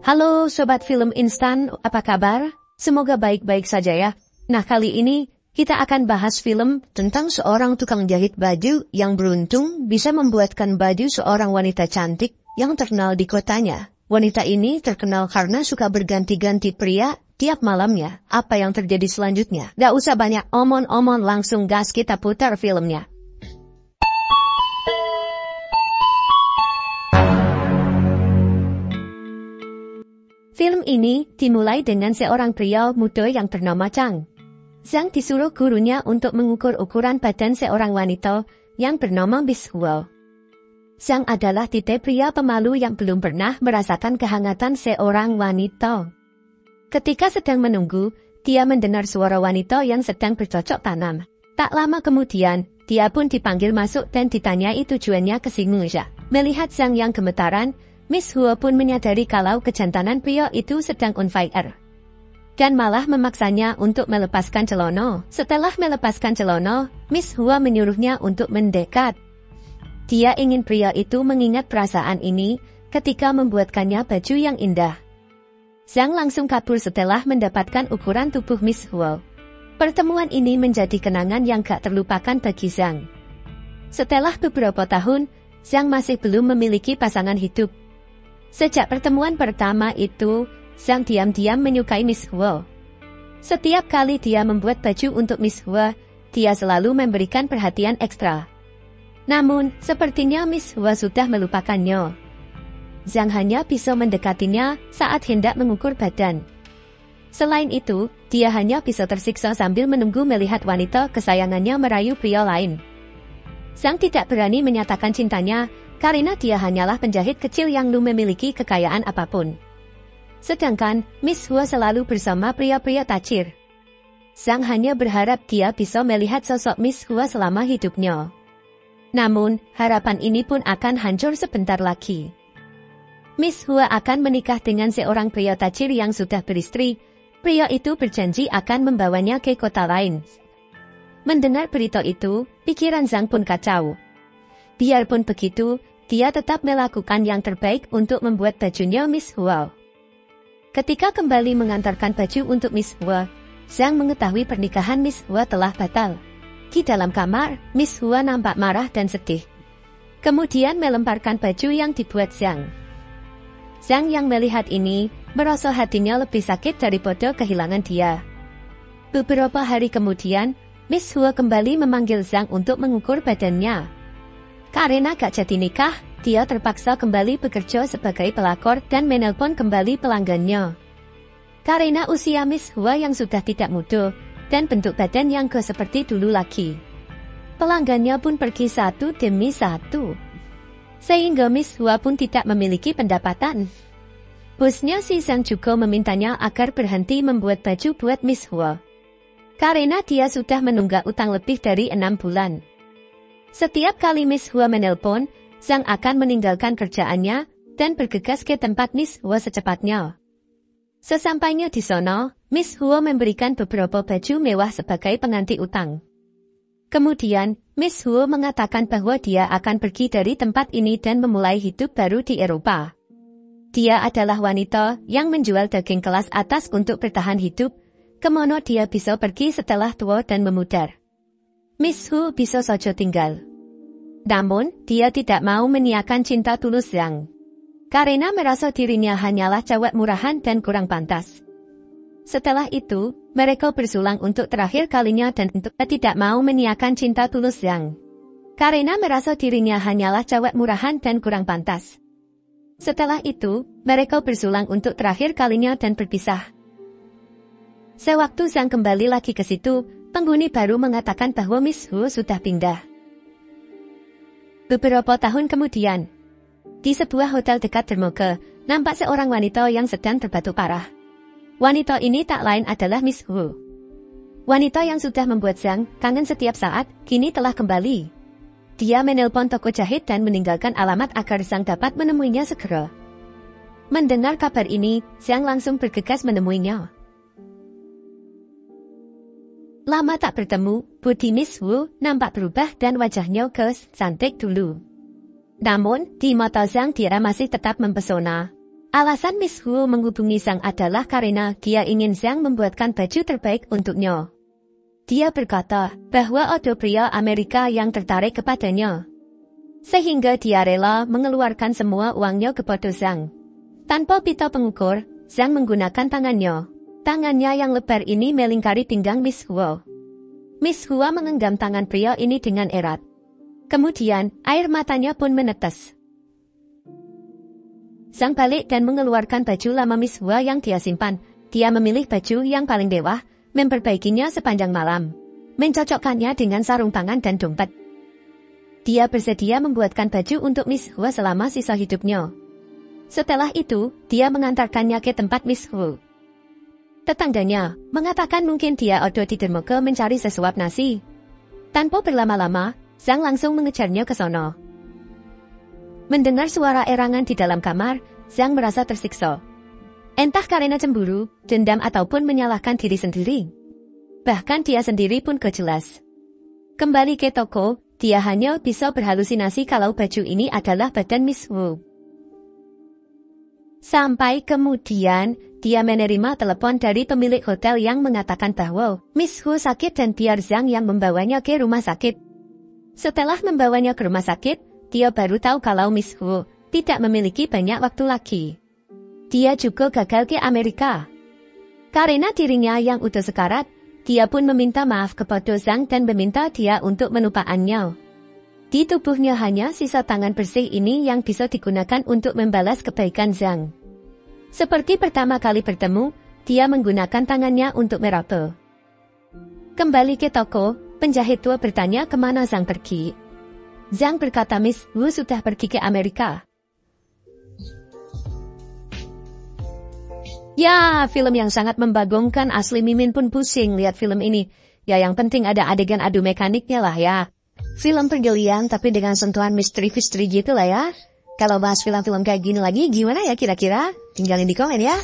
Halo Sobat Film Instan, apa kabar? Semoga baik-baik saja ya. Nah kali ini, kita akan bahas film tentang seorang tukang jahit baju yang beruntung bisa membuatkan baju seorang wanita cantik yang terkenal di kotanya. Wanita ini terkenal karena suka berganti-ganti pria tiap malamnya. Apa yang terjadi selanjutnya? Gak usah banyak omong-omong, langsung gas kita putar filmnya. Film ini dimulai dengan seorang pria muda yang bernama Chang. Zhang disuruh gurunya untuk mengukur ukuran badan seorang wanita yang bernama Miss Huo. Zhang adalah tipe pria pemalu yang belum pernah merasakan kehangatan seorang wanita. Ketika sedang menunggu, dia mendengar suara wanita yang sedang bercocok tanam. Tak lama kemudian, dia pun dipanggil masuk dan ditanyai tujuannya ke Singmusha. Melihat Zhang yang gemetaran, Miss Huo pun menyadari kalau kejantanan pria itu sedang on fire. Dan malah memaksanya untuk melepaskan celana. Setelah melepaskan celana, Miss Huo menyuruhnya untuk mendekat. Dia ingin pria itu mengingat perasaan ini ketika membuatkannya baju yang indah. Zhang langsung kabur setelah mendapatkan ukuran tubuh Miss Huo. Pertemuan ini menjadi kenangan yang gak terlupakan bagi Zhang. Setelah beberapa tahun, Zhang masih belum memiliki pasangan hidup. Sejak pertemuan pertama itu, Zhang diam-diam menyukai Miss Huo. Setiap kali dia membuat baju untuk Miss Huo, dia selalu memberikan perhatian ekstra. Namun, sepertinya Miss Huo sudah melupakannya. Zhang hanya bisa mendekatinya saat hendak mengukur badan. Selain itu, dia hanya bisa tersiksa sambil menunggu melihat wanita kesayangannya merayu pria lain. Zhang tidak berani menyatakan cintanya, karena dia hanyalah penjahit kecil yang belum memiliki kekayaan apapun. Sedangkan, Miss Huo selalu bersama pria-pria tajir. Zhang hanya berharap dia bisa melihat sosok Miss Huo selama hidupnya. Namun, harapan ini pun akan hancur sebentar lagi. Miss Huo akan menikah dengan seorang pria tajir yang sudah beristri. Pria itu berjanji akan membawanya ke kota lain. Mendengar berita itu, pikiran Zhang pun kacau. Biarpun begitu, dia tetap melakukan yang terbaik untuk membuat bajunya Miss Huo. Ketika kembali mengantarkan baju untuk Miss Huo, Zhang mengetahui pernikahan Miss Huo telah batal. Di dalam kamar, Miss Huo nampak marah dan sedih. Kemudian melemparkan baju yang dibuat Zhang. Zhang yang melihat ini, merasa hatinya lebih sakit daripada kehilangan dia. Beberapa hari kemudian, Miss Huo kembali memanggil Zhang untuk mengukur badannya. Karena gak jadi nikah, dia terpaksa kembali bekerja sebagai pelakor dan menelpon kembali pelanggannya. Karena usia Miss Huo yang sudah tidak muda, dan bentuk badan yang gak seperti dulu lagi. Pelanggannya pun pergi satu demi satu. Sehingga Miss Huo pun tidak memiliki pendapatan. Bosnya si Zhang juga memintanya agar berhenti membuat baju buat Miss Huo. Karena dia sudah menunggak utang lebih dari 6 bulan. Setiap kali Miss Huo menelpon, Zhang akan meninggalkan kerjaannya dan bergegas ke tempat Miss Huo secepatnya. Sesampainya di sana, Miss Huo memberikan beberapa baju mewah sebagai pengganti utang. Kemudian, Miss Huo mengatakan bahwa dia akan pergi dari tempat ini dan memulai hidup baru di Eropa. Dia adalah wanita yang menjual daging kelas atas untuk bertahan hidup, kemana dia bisa pergi setelah tua dan memudar. Miss Huo bisa saja tinggal. Namun, dia tidak mau menyiakan cinta tulus Zhang. Karena merasa dirinya hanyalah cewek murahan dan kurang pantas. Setelah itu, mereka bersulang untuk terakhir kalinya dan untuk tidak mau menyiakan cinta tulus Zhang. Karena merasa dirinya hanyalah cewek murahan dan kurang pantas. Setelah itu, mereka bersulang untuk terakhir kalinya dan berpisah. Sewaktu Zhang kembali lagi ke situ, penghuni baru mengatakan bahwa Miss Huo sudah pindah. Beberapa tahun kemudian, di sebuah hotel dekat dermaga, nampak seorang wanita yang sedang terbatuk parah. Wanita ini tak lain adalah Miss Huo. Wanita yang sudah membuat Zhang kangen setiap saat, kini telah kembali. Dia menelpon toko jahit dan meninggalkan alamat agar Zhang dapat menemuinya segera. Mendengar kabar ini, Zhang langsung bergegas menemuinya. Lama tak bertemu, budi Miss Huo nampak berubah dan wajahnya cantik dulu. Namun, di mata Zhang dia masih tetap mempesona. Alasan Miss Huo menghubungi Zhang adalah karena dia ingin Zhang membuatkan baju terbaik untuknya. Dia berkata bahwa ada pria Amerika yang tertarik kepadanya. Sehingga dia rela mengeluarkan semua uangnya kepada Zhang. Tanpa pita pengukur, Zhang menggunakan tangannya. Tangannya yang lebar ini melingkari pinggang Miss Huo. Miss Huo menggenggam tangan pria ini dengan erat. Kemudian, air matanya pun menetes. Zhang balik dan mengeluarkan baju lama Miss Huo yang dia simpan. Dia memilih baju yang paling mewah, memperbaikinya sepanjang malam, mencocokkannya dengan sarung tangan dan dompet. Dia bersedia membuatkan baju untuk Miss Huo selama sisa hidupnya. Setelah itu, dia mengantarkannya ke tempat Miss Huo. Tetangganya mengatakan mungkin dia ada di dermaga mencari sesuap nasi. Tanpa berlama-lama, Zhang langsung mengejarnya ke sono. Mendengar suara erangan di dalam kamar, Zhang merasa tersiksa. Entah karena cemburu, dendam ataupun menyalahkan diri sendiri. Bahkan dia sendiri pun gak jelas. Kembali ke toko, dia hanya bisa berhalusinasi kalau baju ini adalah badan Miss Huo. Sampai kemudian, dia menerima telepon dari pemilik hotel yang mengatakan bahwa Miss Huo sakit dan biar Zhang yang membawanya ke rumah sakit. Setelah membawanya ke rumah sakit, dia baru tahu kalau Miss Huo tidak memiliki banyak waktu lagi. Dia juga gagal ke Amerika. Karena dirinya yang udah sekarat, dia pun meminta maaf kepada Zhang dan meminta dia untuk melupakannya. Di tubuhnya hanya sisa tangan bersih ini yang bisa digunakan untuk membalas kebaikan Zhang. Seperti pertama kali bertemu, dia menggunakan tangannya untuk meraba. Kembali ke toko, penjahit tua bertanya kemana Zhang pergi. Zhang berkata Miss Huo sudah pergi ke Amerika. Ya, film yang sangat membagongkan, asli Mimin pun pusing lihat film ini. Ya yang penting ada adegan adu mekaniknya lah ya. Film pergelian tapi dengan sentuhan misteri-misteri gitu lah ya. Kalau bahas film-film kayak gini lagi gimana ya kira-kira? Tinggalin di komen ya.